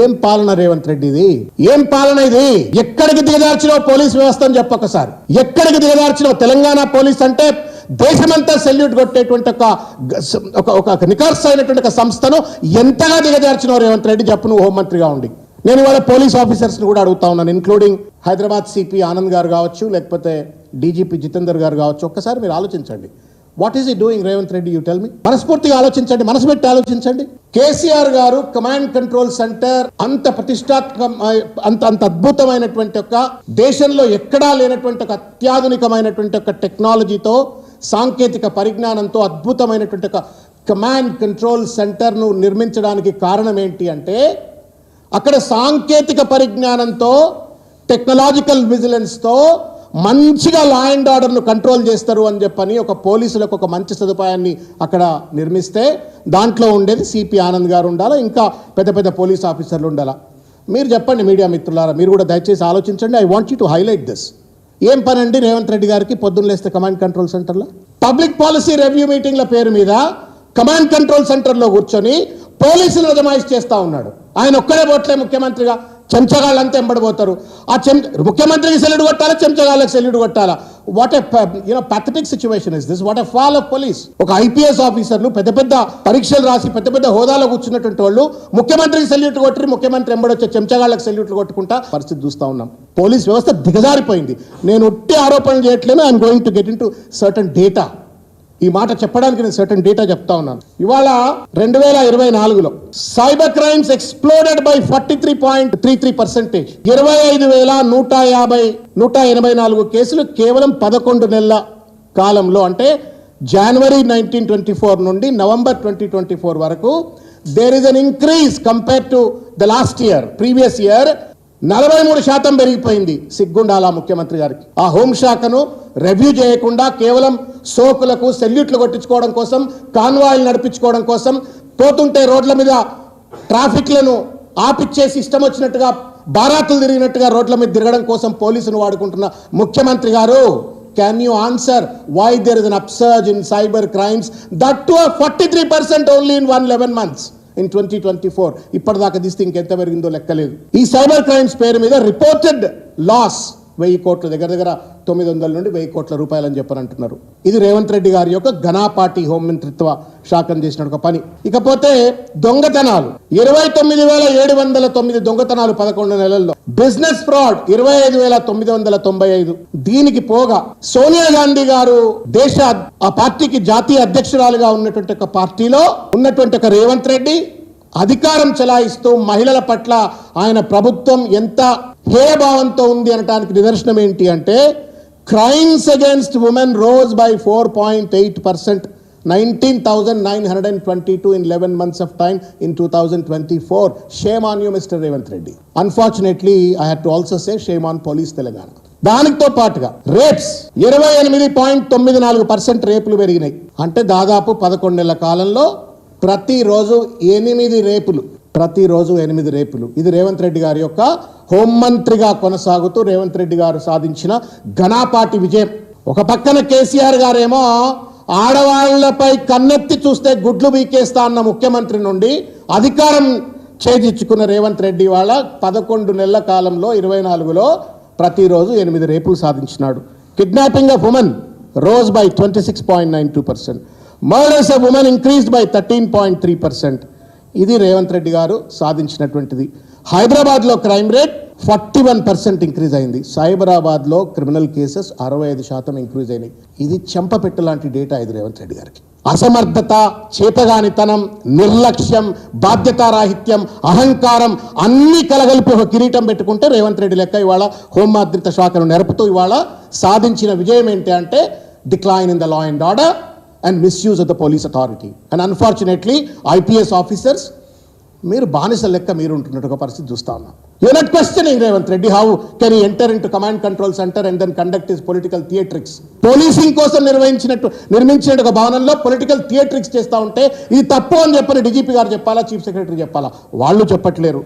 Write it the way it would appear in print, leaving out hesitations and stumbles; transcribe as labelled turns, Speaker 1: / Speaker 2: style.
Speaker 1: ఏం పాలన రేవంత్ రెడ్డి ఇది? ఏం పాలన ఇది? ఎక్కడికి దిగదార్చినో పోలీస్ వ్యవస్థ అని చెప్పొకసారి. ఎక్కడికి దిగదార్చినో తెలంగాణ పోలీస్ అంటే దేశమంతా సెల్యూట్ కొట్టేటువంటి ఒక నికార్స్ అయినటువంటి ఒక సంస్థను ఎంతగా దిగజార్చినో రేవంత్ రెడ్డి చెప్పు నువ్వు హోంమంత్రిగా ఉండి. నేను ఇవాళ పోలీస్ ఆఫీసర్స్ ని కూడా అడుగుతా ఉన్నాను, ఇన్క్లూడింగ్ హైదరాబాద్ సిపి ఆనంద్ గారు కావచ్చు, లేకపోతే డీజీపీ జితేందర్ గారు కావచ్చు. ఒక్కసారి మీరు ఆలోచించండి, వాట్ ఈస్ ఈ doing Revanth Reddy? You tell me. మనస్ఫూర్తిగా ఆలోచించండి, మనసు పెట్టి ఆలోచించండి. కేసీఆర్ గారు కమాండ్ కంట్రోల్ సెంటర్ అంత ప్రతిష్టాత్మక అంత అద్భుతమైనటువంటి ఒక దేశంలో ఎక్కడా లేనటువంటి ఒక అత్యాధునికమైనటువంటి ఒక టెక్నాలజీతో, సాంకేతిక పరిజ్ఞానంతో అద్భుతమైనటువంటి ఒక కమాండ్ కంట్రోల్ సెంటర్ను నిర్మించడానికి కారణం ఏంటి అంటే, అక్కడ సాంకేతిక పరిజ్ఞానంతో, టెక్నాలజికల్ విజిలెన్స్తో మంచిగా లా అండ్ ఆర్డర్ను కంట్రోల్ చేస్తారు అని చెప్పని ఒక పోలీసులకు ఒక మంచి సదుపాయాన్ని అక్కడ నిర్మిస్తే దాంట్లో ఉండేది సిపి ఆనంద్ గారు ఉండాలా, ఇంకా పెద్ద పెద్ద పోలీస్ ఆఫీసర్లు ఉండాలా. మీరు చెప్పండి మీడియా మిత్రులారా, మీరు కూడా దయచేసి ఆలోచించండి. I want you to highlight this. ఏం పని అండి రేవంత్ రెడ్డి గారికి పొద్దున్న లేస్తే కమాండ్ కంట్రోల్ సెంటర్లో? పబ్లిక్ పాలసీ రివ్యూ మీటింగ్ల పేరు మీద కమాండ్ కంట్రోల్ సెంటర్లో కూర్చొని పోలీసులు అజమాయిష్ చేస్తూ ఉన్నాడు. ఆయన ఒక్కడే పోట్లే ముఖ్యమంత్రిగా, చెంచగాళ్ళంతా ఎంబడిపోతారు. ముఖ్యమంత్రికి సెల్యూట్ కొట్టాలా, చెంచగాళ్ళకి సెల్యూట్ కొట్టాలా? What a pathetic situation is this? What a fall of police. ఒక ఐపీఎస్ ఆఫీసర్లు పెద్ద పెద్ద పరీక్షలు రాసి పెద్ద పెద్ద హోదాలో కూర్చున్నటువంటి వాళ్ళు ముఖ్యమంత్రికి సెల్యూట్ కొట్టి, ముఖ్యమంత్రి ఎంబడొచ్చే చెంచగాళ్ళకి సెల్యూట్లు కొట్టుకుంటా పరిస్థితి చూస్తూ ఉన్నాం. పోలీస్ వ్యవస్థ దిగజారిపోయింది. నేను ఒట్టి ఆరోపణలు చేయట్లేను, I'm going to get in to certain data. ఈ మాట చెప్పడానికి నేను సర్టన్ డేటా చెప్తా ఉన్నాను. ఇవాళ 2024లో సైబర్ క్రైమ్స్ ఎక్స్ప్లోడెడ్ బై 43.33%. 25,184 కేసులు కేవలం 11 నెలల కాలంలో, అంటే జనవరి 1924 నుండి నవంబర్ 2024 వరకు there is an increase compared to the last year, previous year. 43% పెరిగిపోయింది. సిగ్గుండాలా ముఖ్యమంత్రి గారికి. ఆ హోంశాఖను రివ్యూ చేయకుండా కేవలం సోకులకు సెల్యూట్లు కొట్టించుకోవడం కోసం, కాన్వాయిలు నడిపించుకోవడం కోసం, పోతుంటే రోడ్ల మీద ట్రాఫిక్లను ఆపిచ్చేసి ఇష్టం వచ్చినట్టుగా బారాతులు తిరిగినట్టుగా రోడ్ల మీద తిరగడం కోసం పోలీసును వాడుకుంటున్న ముఖ్యమంత్రి గారు, can you answer why there is an upsurge in cyber crimes, that to a 43% only in 11 months in 2024? ఇప్పటిదాకా తీస్తే ఇంకెంత పెరిగిందో లెక్కలేదు. ఈ సైబర్ క్రైమ్స్ పేరు మీద రిపోర్టెడ్ లాస్ 1000 కోట్ల, దగ్గర దగ్గర 900 నుండి 1000 కోట్ల రూపాయలు అని చెప్పని అంటున్నారు. ఇది రేవంత్ రెడ్డి గారి యొక్క ఘనాపాటి హోంమంత్రిత్వ శాఖను చేసిన ఒక పని. ఇకపోతే దొంగతనాలు 29,709 దొంగతనాలు 11 నెలల్లో. Business fraud 25,995. దీనికి పోగా సోనియా గాంధీ గారు ఆ పార్టీకి జాతీయ అధ్యక్షురాలుగా ఉన్నటువంటి ఒక పార్టీలో ఉన్నటువంటి ఒక రేవంత్ రెడ్డి అధికారం చెలాయిస్తూ మహిళల పట్ల ఆయన ప్రభుత్వం ఎంత హేయభావంతో ఉంది అనడానికి నిదర్శనం ఏంటి అంటే, crimes against women rose by 4.8%, 19,922 in 11 months of time in 2024. Shame on you, Mr. Revanth Reddy. Unfortunately, I had to also say shame on police Telangana. దానితో పాటుగా రేప్స్ 28.94% రేపులు పెరిగినాయి. అంటే దాదాపు 11 నెలల కాలంలో ప్రతిరోజు 8 రేపులు. ఇది రేవంత్ రెడ్డి గారి యొక్క హోంమంత్రిగా కొనసాగుతూ రేవంత్ రెడ్డి గారు సాధించిన ఘనాపాటి విజయం. ఒక పక్కన కేసీఆర్ గారేమో ఆడవాళ్లపై కన్నెత్తి చూస్తే గుడ్లు బీకేస్తా అన్న ముఖ్యమంత్రి నుండి అధికారం చేజిచ్చుకున్న రేవంత్ రెడ్డి వాళ్ళ 11 నెలల కాలంలో 24లో ప్రతిరోజు 8 రేపులు సాధించినాడు. Kidnapping of women rose by 26.92%. Murders of women increased by 13.3%. ఇది రేవంత్ రెడ్డి గారు సాధించినటువంటిది. హైదరాబాద్లో క్రైమ్ రేట్ 41% ఇంక్రీజ్ అయింది. సైబరాబాద్లో క్రిమినల్ కేసెస్ 65% ఇంక్రీజ్ అయినాయి. ఇది చెంపపెట్టు లాంటి డేటా ఇది రేవంత్ రెడ్డి గారికి. అసమర్థత, చేతగానితనం, నిర్లక్ష్యం, బాధ్యతారాహిత్యం, అహంకారం అన్ని కలగలిపి ఒక కిరీటం పెట్టుకుంటే రేవంత్ రెడ్డి లెక్క ఇవాళ హోంమంత్రిత్వ శాఖను నెరపుతూ ఇవాళ సాధించిన విజయం ఏంటి అంటే, decline in the law and order and misuse of the police authority. And unfortunately, IPS officers, మీరు బానిస లెక్క మీరు ఉంటున్నట్టు ఒక పరిస్థితి చూస్తా ఉన్నాం. You are not questioning Revanth Reddy, how can he enter into command control center and then conduct his political theatrics? Policing కోసం నిర్మించిన ఒక భవనంలో పొలిటికల్ థియేట్రిక్స్ చేస్తూ ఉంటే ఇది తప్పు అని చెప్పని డీజీపీ గారు చెప్పాలా, చీఫ్ సెక్రటరీ చెప్పాలా? వాళ్ళు చెప్పట్లేరు.